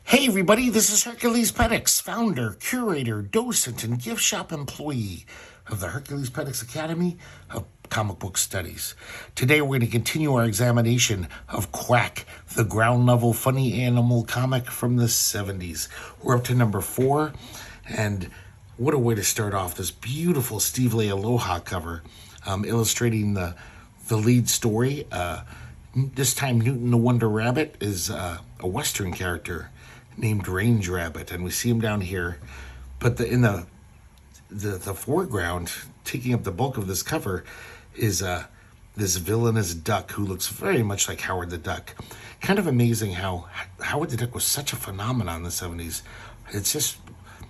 Hey everybody, this is herculespetix, founder, curator, docent, and gift shop employee of the herculespetix Academy of Comic Book Studies. Today we're going to continue our examination of Quack, the ground level funny animal comic from the 70s. We're up to number 4, and what a way to start off this beautiful Steve Leialoha cover, illustrating the lead story. This time Newton the Wonder Rabbit is a Western character named Range Rabbit, and we see him down here. But in the foreground, taking up the bulk of this cover, is this villainous duck who looks very much like Howard the Duck. Kind of amazing how Howard the Duck was such a phenomenon in the 70s. It's just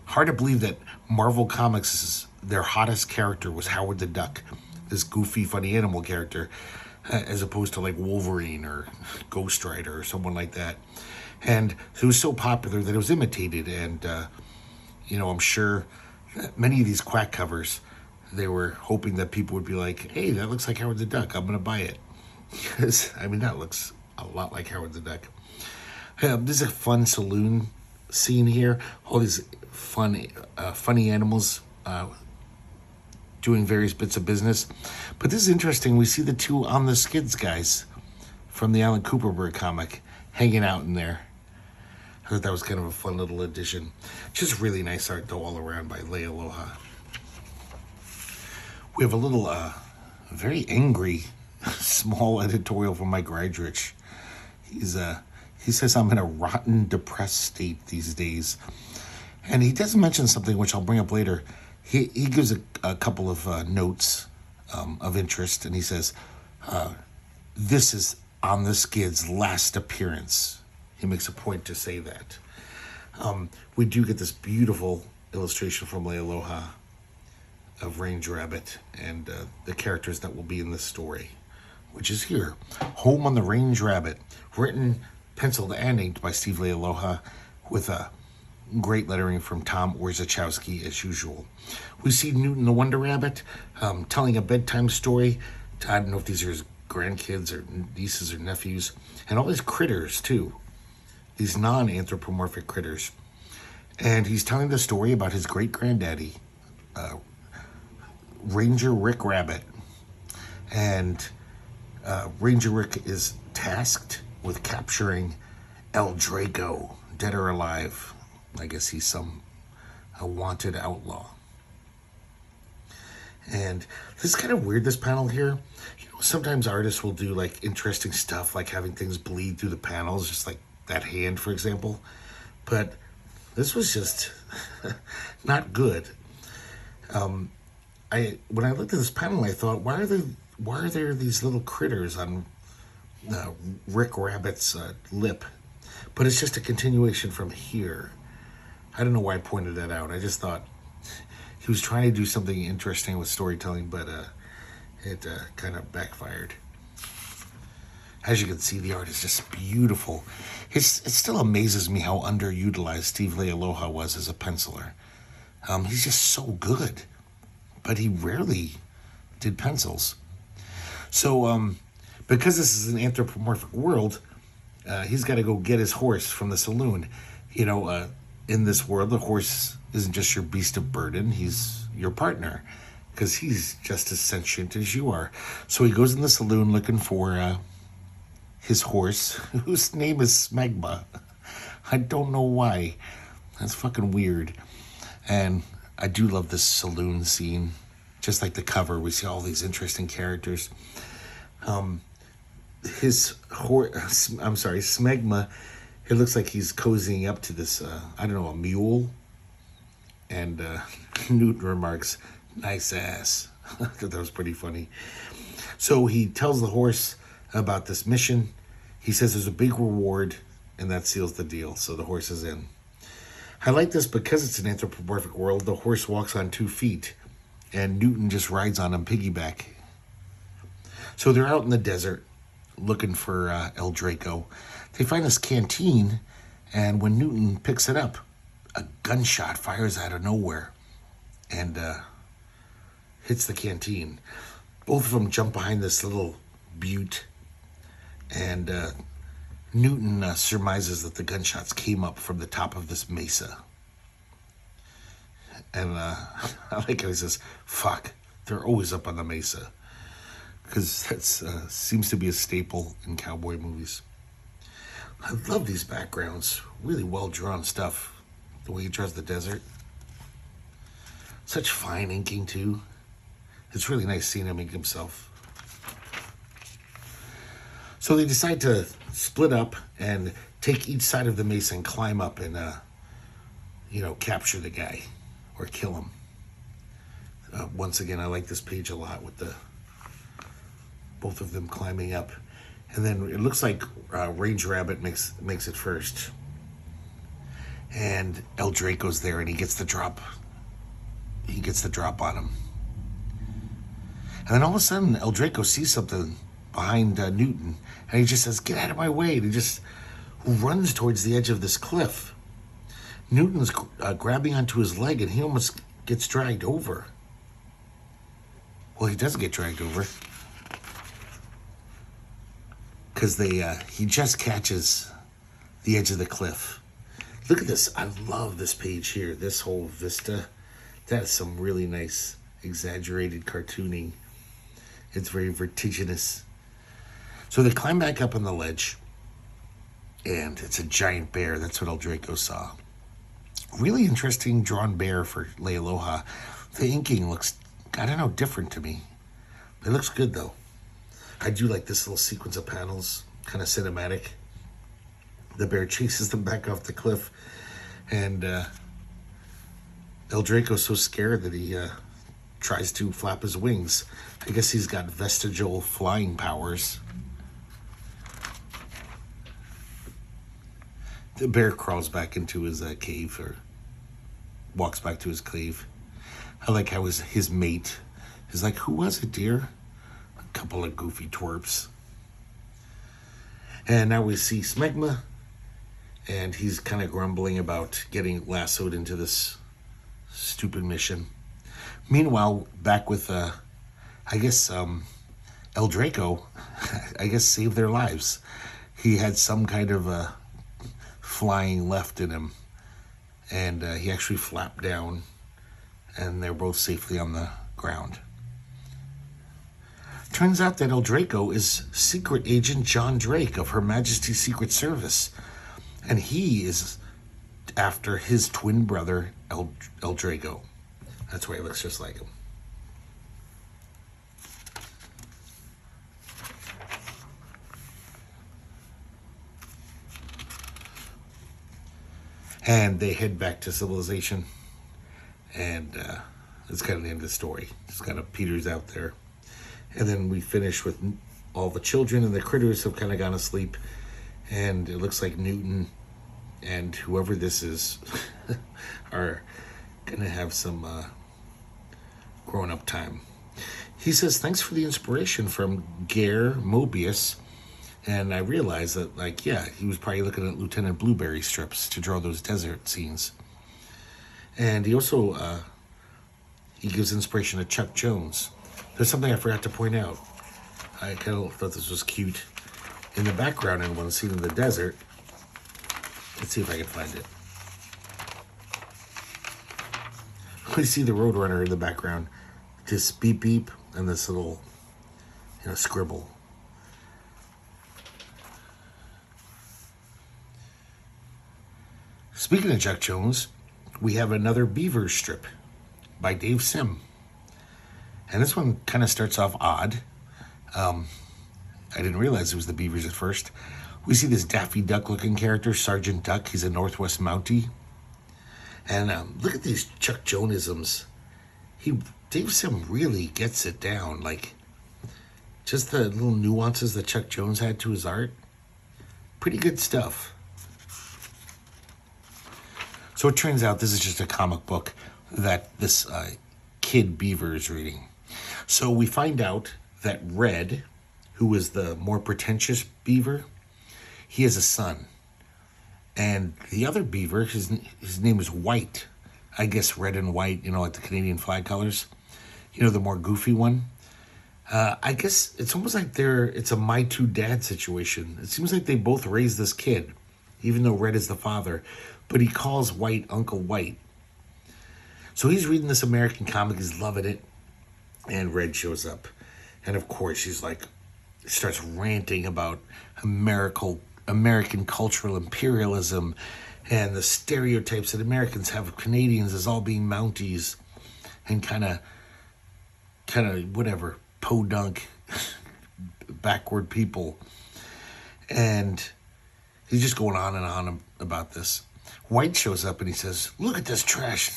hard to believe that Marvel Comics' their hottest character was Howard the Duck, this goofy, funny animal character, as opposed to like Wolverine or Ghost Rider or someone like that. And it was so popular that it was imitated, and I'm sure many of these Quack covers, they were hoping that people would be like, hey, that looks like Howard the Duck, I'm going to buy it. Because, that looks a lot like Howard the Duck. This is a fun saloon scene here. All these funny animals doing various bits of business. But this is interesting. We see the two On the Skids guys from the Alan Cooperberg comic hanging out in there. I thought that was kind of a fun little addition. Just really nice art, though, all around by Leialoha. We have a little, very angry, small editorial from Mike Rydrich. He says, I'm in a rotten, depressed state these days. And he does mention something, which I'll bring up later. He gives a couple of notes of interest, and he says, this is On the Skids' last appearance. He makes a point to say that. We do get this beautiful illustration from Leialoha of Range Rabbit and the characters that will be in this story, which is here. Home on the Range Rabbit, written, penciled, and inked by Steve Leialoha, with a great lettering from Tom Orzechowski as usual. We see Newton the Wonder Rabbit telling a bedtime story. I don't know if these are his grandkids or nieces or nephews, and all these critters too, these non-anthropomorphic critters. And he's telling the story about his great-granddaddy, Ranger Rick Rabbit. And Ranger Rick is tasked with capturing El Draco, dead or alive. I guess he's a wanted outlaw. And this is kind of weird, this panel here. Sometimes artists will do like interesting stuff, like having things bleed through the panels, just like that hand, for example. But this was just not good. When I looked at this panel, I thought, why are there these little critters on Rick Rabbit's lip? But it's just a continuation from here. I don't know why I pointed that out. I just thought he was trying to do something interesting with storytelling, but it kind of backfired. As you can see, the art is just beautiful. It still amazes me how underutilized Steve Leialoha was as a penciler. He's just so good, but he rarely did pencils. So, because this is an anthropomorphic world, he's got to go get his horse from the saloon. In this world, the horse isn't just your beast of burden, he's your partner, because he's just as sentient as you are. So he goes in the saloon looking for his horse, whose name is Smegma. I don't know why. That's fucking weird. And I do love this saloon scene. Just like the cover, we see all these interesting characters. His horse, Smegma, it looks like he's cozying up to this, a mule. And Newton remarks, nice ass. I thought that was pretty funny. So he tells the horse about this mission. He says there's a big reward, and that seals the deal. So the horse is in. I like this because it's an anthropomorphic world. The horse walks on 2 feet, and Newton just rides on him piggyback. So they're out in the desert looking for El Draco. They find this canteen, and when Newton picks it up, a gunshot fires out of nowhere and hits the canteen. Both of them jump behind this little butte, and Newton surmises that the gunshots came up from the top of this mesa. And I like how he says, fuck, they're always up on the mesa. Because that seems to be a staple in cowboy movies. I love these backgrounds. Really well-drawn stuff. The way he draws the desert. Such fine inking, too. It's really nice seeing him ink himself. So they decide to split up and take each side of the mesa and climb up and, capture the guy or kill him. Once again, I like this page a lot with both of them climbing up. And then it looks like Ranger Rabbit makes it first. And El Draco's there and he gets the drop. He gets the drop on him. And then all of a sudden, El Draco sees something behind Newton. And he just says, get out of my way. And he just runs towards the edge of this cliff. Newton's grabbing onto his leg and he almost gets dragged over. Well, he doesn't get dragged over. Because he just catches the edge of the cliff. Look at this. I love this page here. This whole vista. That is some really nice, exaggerated cartooning. It's very vertiginous. So they climb back up on the ledge. And it's a giant bear. That's what El Draco saw. Really interesting drawn bear for Leialoha. The inking looks, I don't know, different to me. It looks good, though. I do like this little sequence of panels, kind of cinematic. The bear chases them back off the cliff, and El Draco's so scared that he tries to flap his wings. I guess he's got vestigial flying powers. The bear crawls back into his cave, or walks back to his cave. I like how his mate is like, who was it, dear? Couple of goofy twerps. And now we see Smegma, and he's kind of grumbling about getting lassoed into this stupid mission. Meanwhile, back with El Draco, I guess saved their lives. He had some kind of flying left in him, and he actually flapped down, and they're both safely on the ground. Turns out that El Draco is Secret Agent John Drake of Her Majesty's Secret Service. And he is after his twin brother, El Draco. That's why he looks just like him. And they head back to civilization. And it's kind of the end of the story. Just kind of peters out there. And then we finish with all the children and the critters have kind of gone asleep. And it looks like Newton and whoever this is are going to have some grown-up time. He says, thanks for the inspiration from Gare Mobius. And I realized that, he was probably looking at Lieutenant Blueberry strips to draw those desert scenes. And he also, he gives inspiration to Chuck Jones. There's something I forgot to point out. I kind of thought this was cute. In the background in one scene in the desert, let's see if I can find it. We see the Roadrunner in the background. Just beep beep and this little, scribble. Speaking of Chuck Jones, we have another Beavers strip by Dave Sim. And this one kind of starts off odd. I didn't realize it was the Beavers at first. We see this Daffy Duck-looking character, Sergeant Duck. He's a Northwest Mountie. And look at these Chuck Jonesisms. Dave Sim really gets it down. Just the little nuances that Chuck Jones had to his art. Pretty good stuff. So it turns out this is just a comic book that this kid Beaver is reading. So we find out that Red, who is the more pretentious Beaver, he has a son. And the other Beaver, his name is White. I guess red and white, like the Canadian flag colors. The more goofy one. I guess it's almost like it's a my two dad situation. It seems like they both raised this kid, even though Red is the father, but he calls White Uncle White. So he's reading this American comic, he's loving it, and Red shows up. And of course, she's like, starts ranting about American cultural imperialism and the stereotypes that Americans have of Canadians as all being Mounties and kind of whatever, podunk, backward people. And he's just going on and on about this. White shows up and he says, look at this trash,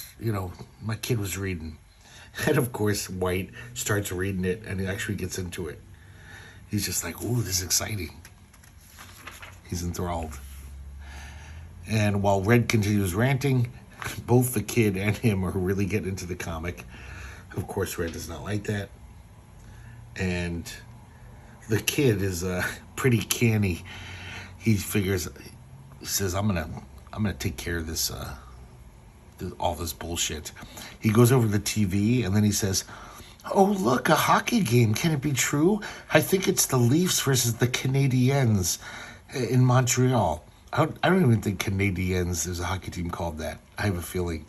my kid was reading. And of course, White starts reading it and he actually gets into it. He's just like, ooh, this is exciting. He's enthralled. And while Red continues ranting, both the kid and him are really getting into the comic. Of course, Red does not like that. And the kid is pretty canny. He says, I'm gonna take care of this, all this bullshit. He goes over to the TV and then he says, oh, look, a hockey game. Can it be true? I think it's the Leafs versus the Canadiens in Montreal. I don't even think Canadiens, there's a hockey team called that. I have a feeling.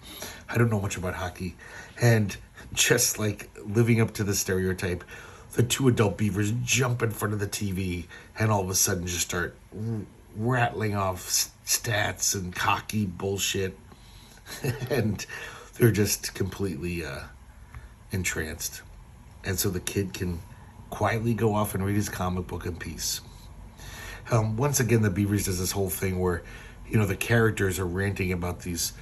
I don't know much about hockey. And just like living up to the stereotype, the two adult Beavers jump in front of the TV and all of a sudden just start rattling off stats and hockey bullshit. And they're just completely entranced. And so the kid can quietly go off and read his comic book in peace. Once again, the Beavers does this whole thing where, the characters are ranting about these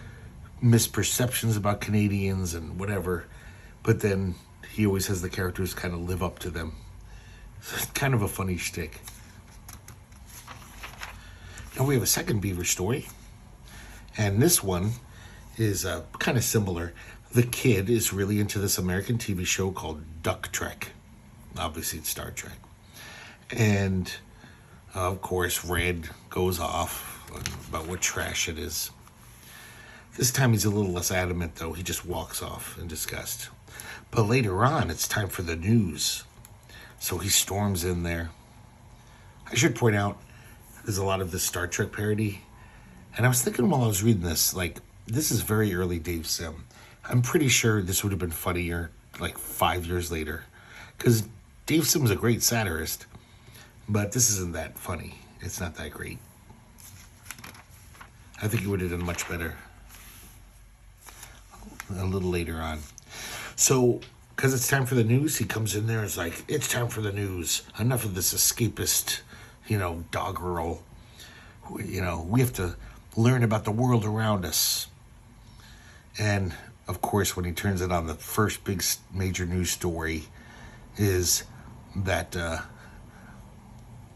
misperceptions about Canadians and whatever, but then he always has the characters kind of live up to them. It's kind of a funny shtick. Now we have a second Beaver story, and this one is kind of similar. The kid is really into this American TV show called Duck Trek. Obviously, it's Star Trek. And, of course, Red goes off about what trash it is. This time he's a little less adamant, though. He just walks off in disgust. But later on, it's time for the news. So he storms in there. I should point out, there's a lot of this Star Trek parody. And I was thinking while I was reading this, this is very early Dave Sim. I'm pretty sure this would have been funnier 5 years later. Because Dave Sim was a great satirist. But this isn't that funny. It's not that great. I think he would have done much better a little later on. So, because it's time for the news, he comes in there and is like, it's time for the news. Enough of this escapist, doggerel. We have to learn about the world around us. And, of course, when he turns it on, the first big major news story is that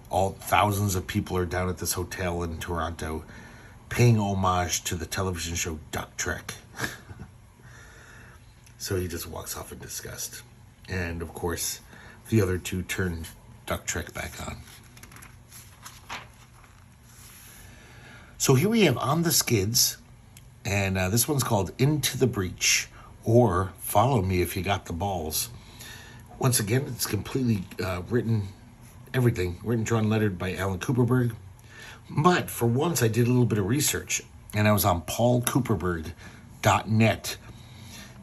all thousands of people are down at this hotel in Toronto paying homage to the television show Duck Trek. So he just walks off in disgust. And, of course, the other two turn Duck Trek back on. So here we have On the Skids, and this one's called Into the Breach, or Follow Me If You Got the Balls. Once again, it's completely written, drawn, lettered by Alan Cooperberg. But for once, I did a little bit of research, and I was on paulcooperberg.net,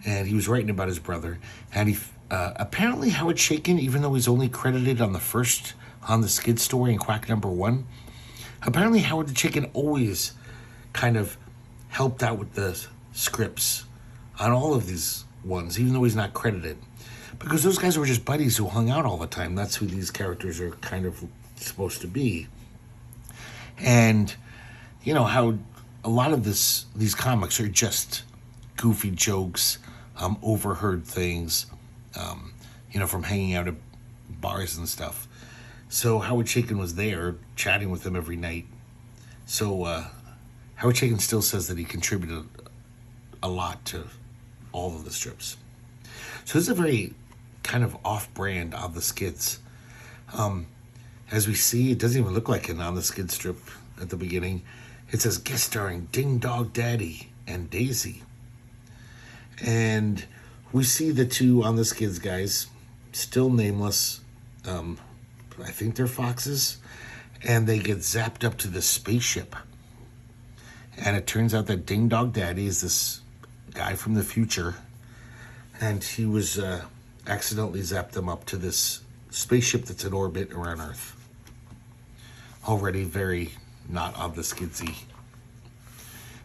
and he was writing about his brother. And he apparently Howard Chaykin, even though he's only credited on the first On the Skid story in Quack #1, apparently Howard Chaykin always kind of helped out with the scripts on all of these ones, even though he's not credited. Because those guys were just buddies who hung out all the time. That's who these characters are kind of supposed to be. And, how a lot of these comics are just goofy jokes, overheard things, from hanging out at bars and stuff. So Howard Chaykin was there chatting with them every night. So Howard Chaykin still says that he contributed a lot to all of the strips. So this is a very kind of off-brand On the Skids. As we see, it doesn't even look like an On the Skid strip at the beginning. It says guest starring Ding Dog Daddy and Daisy. And we see the two On the Skids guys still nameless. I think they're foxes. And they get zapped up to this spaceship. And it turns out that Ding Dog Daddy is this guy from the future. And he was accidentally zapped them up to this spaceship that's in orbit around Earth. Already very not on the skidsy.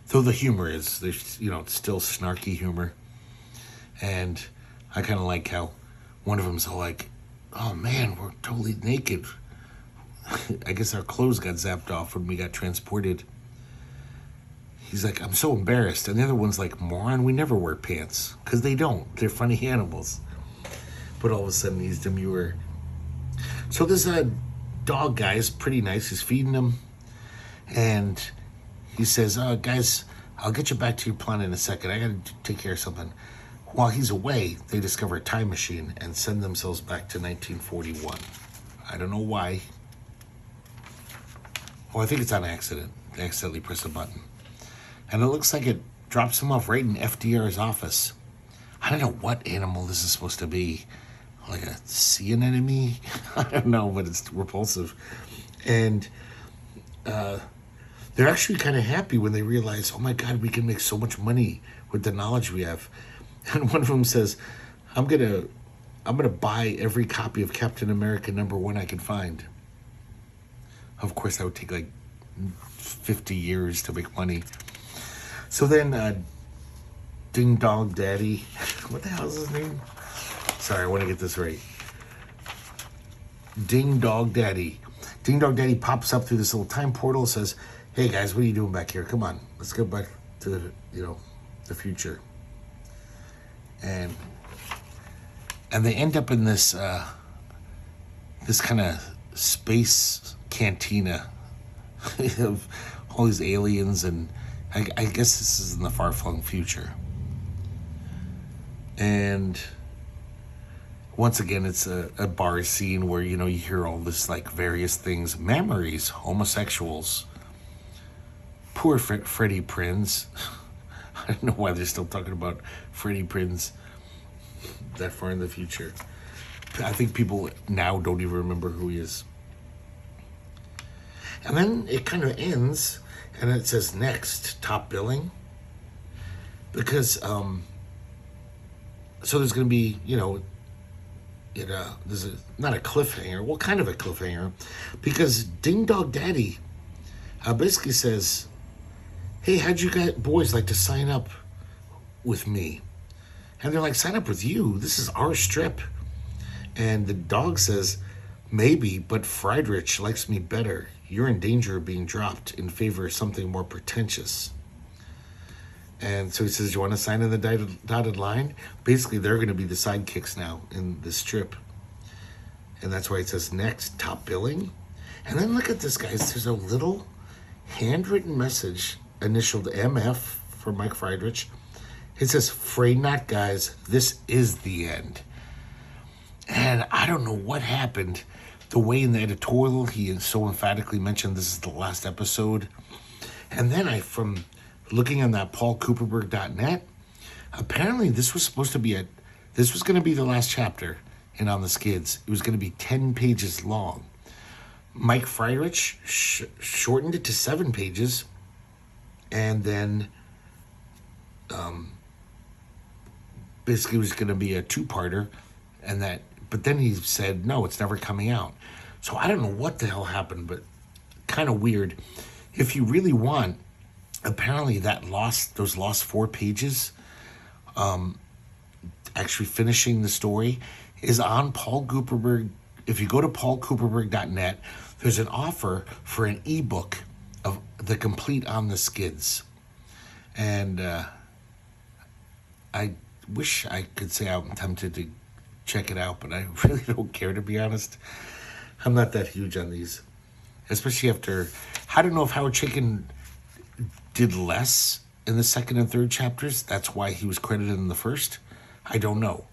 Though the humor is, there's, it's still snarky humor. And I kind of like how one of them's all like, oh man, we're totally naked. I guess our clothes got zapped off when we got transported. He's like, I'm so embarrassed. And the other one's like, moron, we never wear pants. Because they don't. They're funny animals. But all of a sudden he's demure. So this dog guy is pretty nice. He's feeding them. And he says, guys, I'll get you back to your planet in a second. I got to take care of something. While he's away, they discover a time machine and send themselves back to 1941. I don't know why. Well, I think it's on accident. They accidentally press a button. And it looks like it drops him off right in FDR's office. I don't know what animal this is supposed to be. Like a sea anemone? I don't know, but it's repulsive. And they're actually kind of happy when they realize, oh my God, we can make so much money with the knowledge we have. And one of them says, I'm gonna buy every copy of Captain America #1 I can find. Of course, that would take like 50 years to make money. So then, Ding Dong Daddy, what the hell is his name? Sorry, I want to get this right. Ding Dong Daddy. Ding Dong Daddy pops up through this little time portal, says, hey guys, what are you doing back here? Come on, let's go back to the future. And they end up in this this kind of space cantina of all these aliens, and I guess this is in the far-flung future. And once again, it's a bar scene where, you hear all this, like, various things. Memories, homosexuals, poor Freddie Prinze. I don't know why they're still talking about Freddie Prinze that far in the future. I think people now don't even remember who he is. And then it kind of ends, and it says next, top billing. Because, so there's going to be, there's not a cliffhanger, well, kind of a cliffhanger, because Ding Dong Daddy basically says, hey, how'd you guys, boys, like to sign up with me? And they're like, sign up with you? This is our strip. And the dog says, maybe, but Friedrich likes me better. You're in danger of being dropped in favor of something more pretentious. And so he says, you want to sign in the dotted line? Basically, they're going to be the sidekicks now in this strip. And that's why it says next, top billing. And then look at this, guys. There's a little handwritten message initialed MF for Mike Friedrich. It says, "Fray not, guys. This is the end." And I don't know what happened. The way in the editorial he so emphatically mentioned this is the last episode. And then from looking on that paulcooperberg.net, apparently this was supposed to be this was going to be the last chapter in On the Skids. It was going to be 10 pages long. Mike Friedrich shortened it to 7 pages, and then basically it was going to be a 2-parter, but then he said, no, it's never coming out. So I don't know what the hell happened, but kind of weird. If you really want, apparently those lost 4 pages, actually finishing the story, is on Paul Cooperberg. If you go to paulcooperberg.net, there's an offer for an ebook of the complete On the Skids. And I wish I could say I'm tempted to check it out, but I really don't care, to be honest. I'm not that huge on these. Especially after, I don't know if Howard Chaykin did less in the second and third chapters. That's why he was credited in the first. I don't know.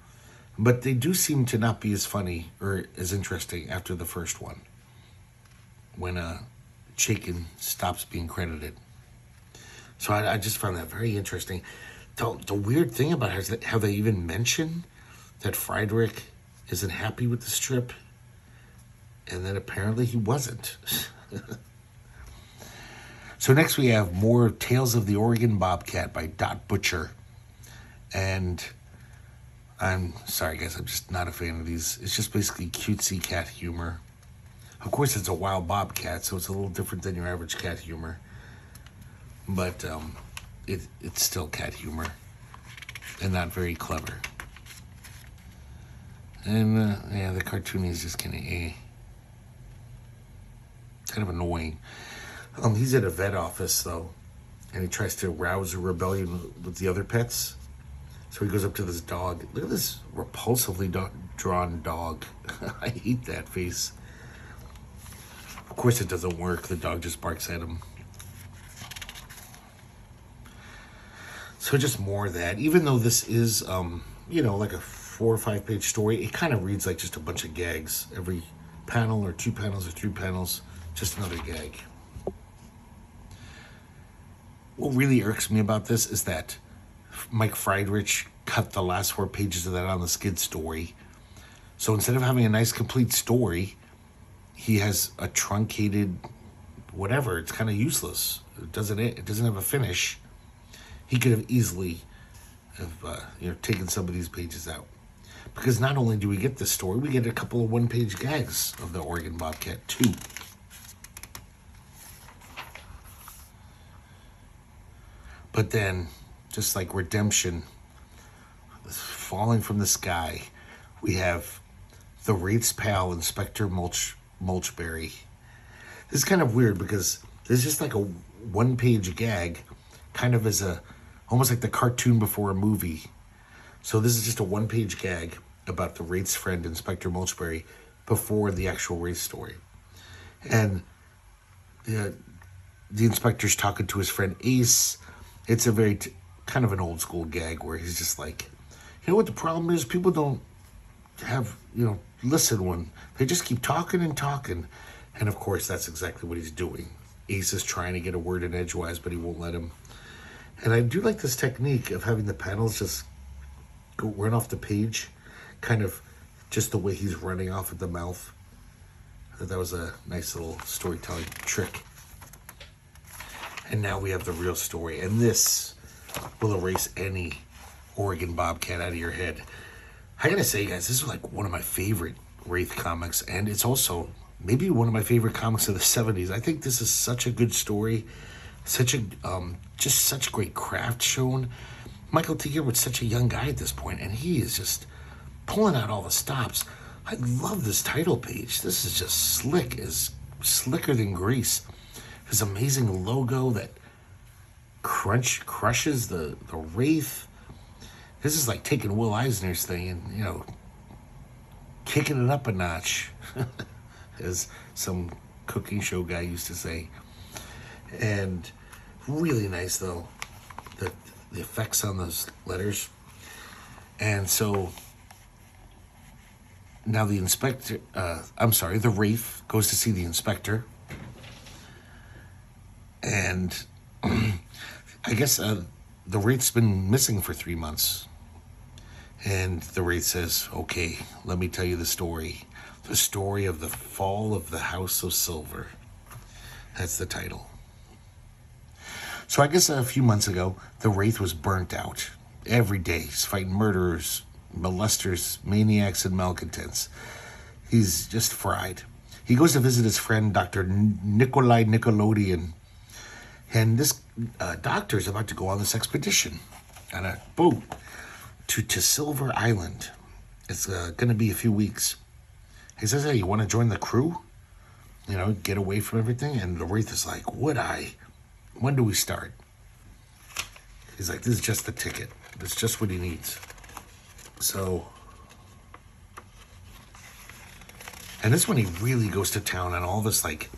But they do seem to not be as funny or as interesting after the first one, when Chaykin stops being credited. So I just found that very interesting. The weird thing about it is that how they even mention that Friedrich isn't happy with this trip, and then apparently he wasn't. So next we have more Tales of the Oregon Bobcat by Bucher. And I'm sorry, guys, I'm just not a fan of these. It's just basically cutesy cat humor. Of course, it's a wild bobcat, so it's a little different than your average cat humor. But it's still cat humor and not very clever. And yeah, the cartoon is just kind of annoying. He's at a vet office though, and he tries to rouse a rebellion with the other pets. So he goes up to this dog. Look at this repulsively drawn dog. I hate that face. Of course it doesn't work. The dog just barks at him. So just more of that. Even though this is, like a 4 or 5 page story, it kind of reads like just a bunch of gags. Every panel or 2 panels or 3 panels, just another gag. What really irks me about this is that Mike Friedrich cut the last 4 pages of that on the Skid story. So instead of having a nice complete story, he has a truncated whatever. It's kind of useless. It doesn't have a finish. He could have easily taken some of these pages out. Because not only do we get this story, we get a couple of 1-page gags of the Oregon Bobcat too. But then, just like redemption, falling from the sky, we have the Wraith's pal, Inspector Mulchberry. This is kind of weird because there's just like a 1-page gag, kind of as almost like the cartoon before a movie. So this is just a 1-page gag about the Wraith's friend, Inspector Mulchberry, before the actual Wraith story. And the inspector's talking to his friend Ace. It's a very kind of an old school gag where he's just like, what the problem is? People don't have, listen when they just keep talking and talking. And of course, that's exactly what he's doing. Ace is trying to get a word in edgewise, but he won't let him. And I do like this technique of having the panels just go run off the page, kind of just the way he's running off at the mouth. I thought that was a nice little storytelling trick. And now we have the real story. And this will erase any Oregon Bobcat out of your head. I gotta say, guys, this is like one of my favorite Wraith comics. And it's also maybe one of my favorite comics of the 70s. I think this is such a good story. Such great craft shown. Michael T. Gilbert's such a young guy at this point, and he is just pulling out all the stops. I love this title page. This is just slicker than grease. His amazing logo that crushes the Wraith. This is like taking Will Eisner's thing and, kicking it up a notch, as some cooking show guy used to say. And really nice, though, the effects on those letters. And so now the Wraith goes to see the inspector. And I guess the Wraith's been missing for 3 months. And the Wraith says, okay, let me tell you the story. The story of the fall of the House of Silver. That's the title. So I guess a few months ago, the Wraith was burnt out. Every day, he's fighting murderers, molesters, maniacs, and malcontents. He's just fried. He goes to visit his friend, Dr. Nikolai Nickelodeon. And this doctor is about to go on this expedition on a boat to Silver Island. It's going to be a few weeks. He says, hey, you want to join the crew? Get away from everything? And the Wraith is like, would I? When do we start? He's like, this is just the ticket. That's just what he needs. So, and this one he really goes to town on all this like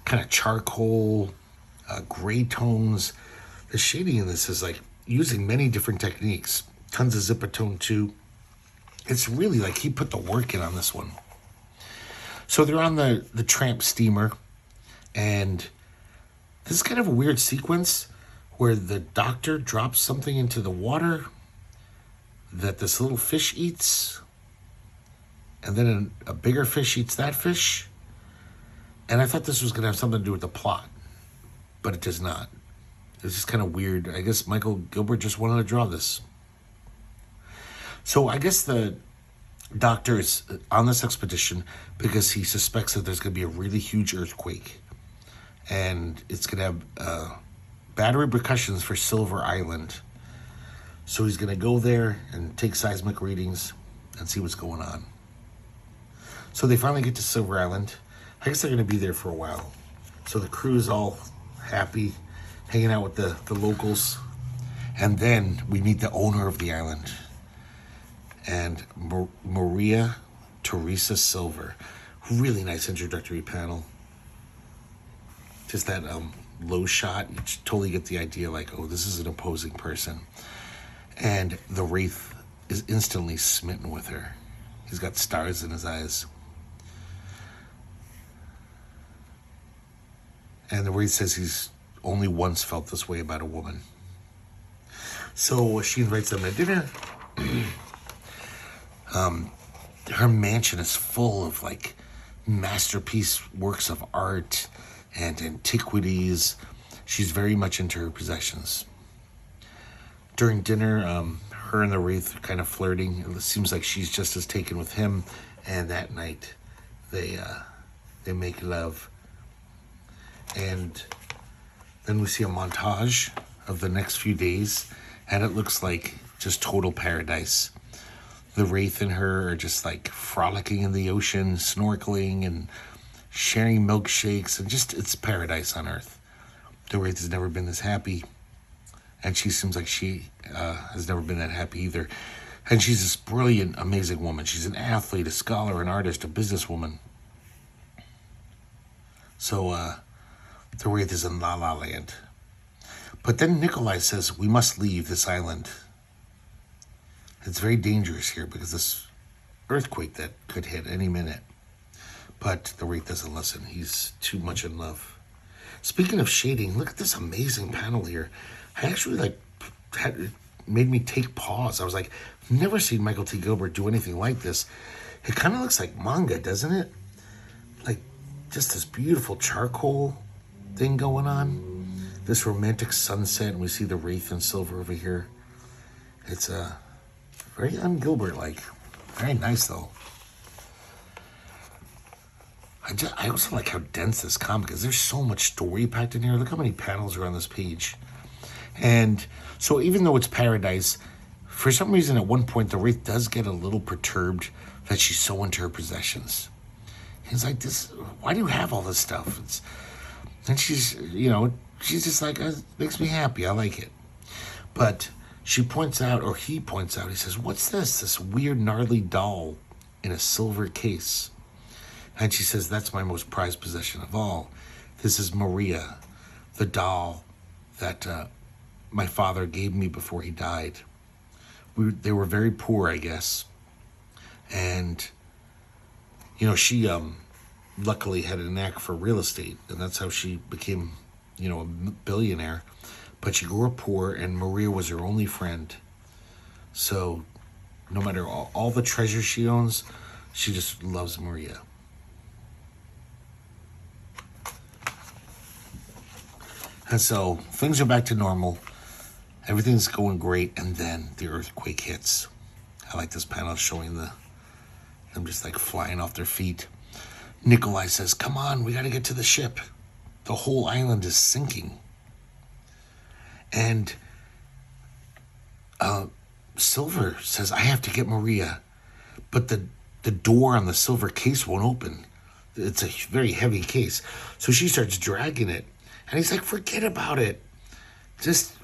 kind of charcoal, gray tones. The shading in this is like using many different techniques. Tons of zipatone too. It's really like he put the work in on this one. So they're on the tramp steamer, and this is kind of a weird sequence where the doctor drops something into the water that this little fish eats. and then a bigger fish eats that fish. And I thought this was going to have something to do with the plot, but it does not. It's just kind of weird. I guess Michael Gilbert just wanted to draw this. So I guess the doctor is on this expedition because he suspects that there's going to be a really huge earthquake. And it's going to have bad repercussions for Silver Island. So he's going to go there and take seismic readings and see what's going on. So they finally get to Silver Island. I guess they're going to be there for a while. So the crew is all happy, hanging out with the locals. And then we meet the owner of the island. And Maria Teresa Silver. Really nice introductory panel. Just that low shot, you totally get the idea like, oh, this is an opposing person. And the Wraith is instantly smitten with her. He's got stars in his eyes. And the Wraith says he's only once felt this way about a woman. So she invites them to dinner. Her mansion is full of like masterpiece works of art and antiquities. She's very much into her possessions. During dinner, her and the Wraith are kind of flirting. It seems like she's just as taken with him. And that night, they make love. And then we see a montage of the next few days, and it looks like just total paradise. The Wraith and her are just like frolicking in the ocean, snorkeling and sharing milkshakes, and just it's paradise on Earth. The Wraith has never been this happy, and she seems like she has never been that happy either. And she's this brilliant, amazing woman. She's an athlete, a scholar, an artist, a businesswoman. So the Wraith is in La La Land. But then Nikolai says, we must leave this island. It's very dangerous here because this earthquake that could hit any minute. But the Wraith doesn't listen. He's too much in love. Speaking of shading, look at this amazing panel here. I actually it made me take pause. I was like, I've never seen Michael T. Gilbert do anything like this. It kind of looks like manga, doesn't it? Like just this beautiful charcoal thing going on. This romantic sunset, and we see the Wraith and Silver over here. It's very un-Gilbert-like. Very nice, though. I also like how dense this comic is. There's so much story packed in here. Look how many panels are on this page. And so even though it's paradise, for some reason at one point the Wraith does get a little perturbed that she's so into her possessions. He's like, "This, why do you have all this stuff?" And she's, she's just like, it makes me happy. I like it. But she points out, or he points out, he says, what's this? This weird, gnarly doll in a silver case. And she says, that's my most prized possession of all. This is Maria, the doll that my father gave me before he died. They were very poor, I guess. And, she luckily had a knack for real estate, and that's how she became, a billionaire. But she grew up poor, and Maria was her only friend. So no matter all the treasure she owns, she just loves Maria. And so things are back to normal. Everything's going great, and then the earthquake hits. I like this panel showing them just like flying off their feet. Nikolai says, come on, we got to get to the ship. The whole island is sinking. And Silver says, I have to get Maria. But the door on the silver case won't open. It's a very heavy case. So she starts dragging it. And he's like, forget about it.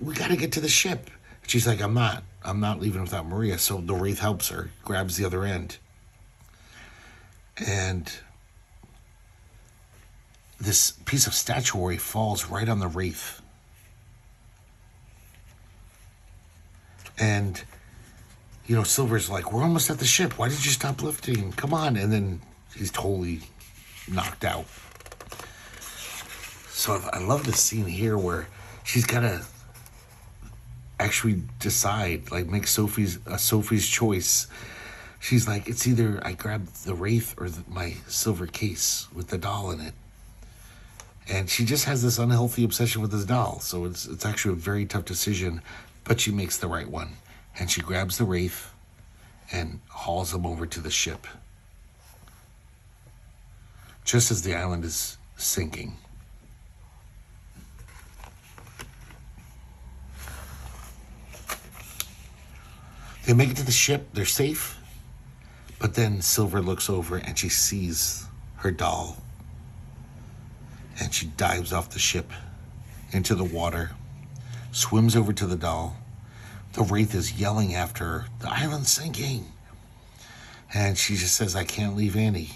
We got to get to the ship. And she's like, I'm not leaving without Maria. So the Wraith helps her, grabs the other end. And this piece of statuary falls right on the Wraith. And, Silver's like, we're almost at the ship. Why did you stop lifting? Come on. And then he's totally knocked out. So I love this scene here where she's got to actually decide, like make Sophie's choice. She's like, it's either I grab the Wraith or my silver case with the doll in it. And she just has this unhealthy obsession with this doll. So it's actually a very tough decision, but she makes the right one. And she grabs the Wraith and hauls him over to the ship. Just as the island is sinking. They make it to the ship, they're safe. But then Silver looks over and she sees her doll. And she dives off the ship into the water, swims over to the doll. The Wraith is yelling after her, the island's sinking. And she just says, I can't leave Annie.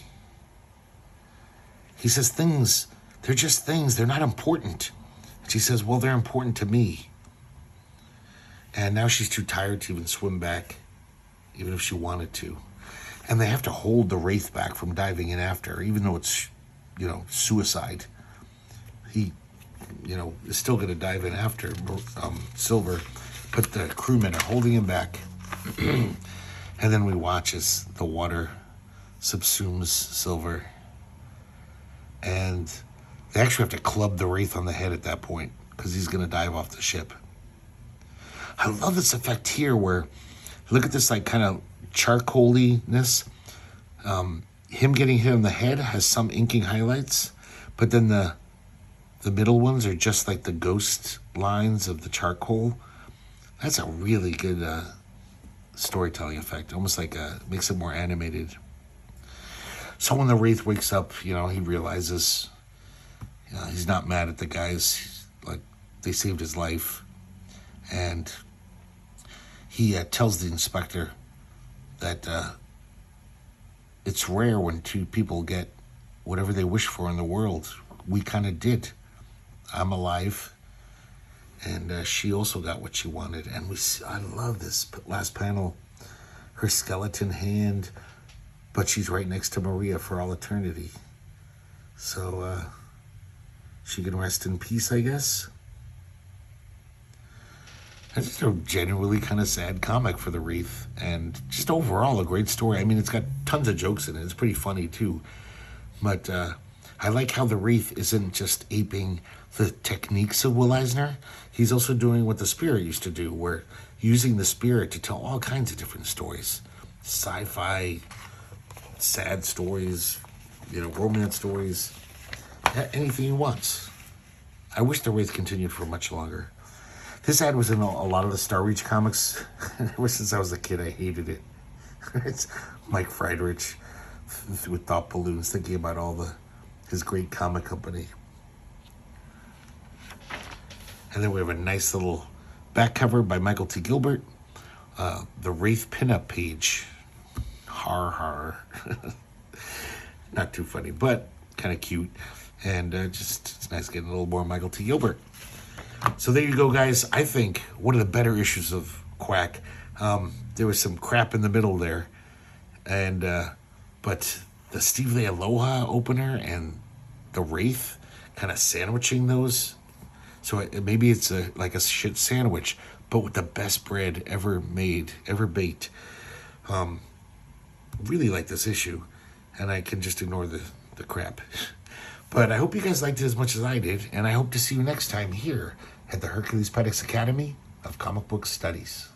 He says, things, they're just things, they're not important. And she says, well, they're important to me. And now she's too tired to even swim back, even if she wanted to. And they have to hold the Wraith back from diving in after her, even though it's, suicide. He, is still going to dive in after Silver, but the crewmen are holding him back. And then we watch as the water subsumes Silver. And they actually have to club the Wraith on the head at that point because he's going to dive off the ship. I love this effect here where, look at this like kind of charcoaliness. Him getting hit on the head has some inking highlights, but then the middle ones are just like the ghost lines of the charcoal. That's a really good storytelling effect. Almost like makes it more animated. So when the Wraith wakes up, he realizes he's not mad at the guys. Like, they saved his life. And he tells the inspector that it's rare when two people get whatever they wish for in the world. We kind of did. I'm alive. And she also got what she wanted. And I love this last panel. Her skeleton hand, but she's right next to Maria for all eternity. So she can rest in peace, I guess. It's just a genuinely kind of sad comic for the Wraith, and just overall a great story. I mean, it's got tons of jokes in it. It's pretty funny too. But I like how the Wraith isn't just aping the techniques of Will Eisner. He's also doing what the Spirit used to do, where using the Spirit to tell all kinds of different stories. Sci-fi, sad stories, romance stories, anything he wants. I wish the Wraith continued for much longer. This ad was in a lot of the Star Reach comics. Ever since I was a kid, I hated it. It's Mike Friedrich with Thought Balloons thinking about his great comic company. And then we have a nice little back cover by Michael T. Gilbert. The Wraith pinup page. Har har. Not too funny, but kind of cute. And it's nice getting a little more Michael T. Gilbert. So there you go, guys. I think one of the better issues of Quack. There was some crap in the middle there, and but the Steve Leialoha opener and the Wraith kind of sandwiching those. So maybe it's like a shit sandwich, but with the best bread ever made, ever baked. Really like this issue, and I can just ignore the crap. But I hope you guys liked it as much as I did, and I hope to see you next time here at the herculespetix Academy of Comic Book Studies.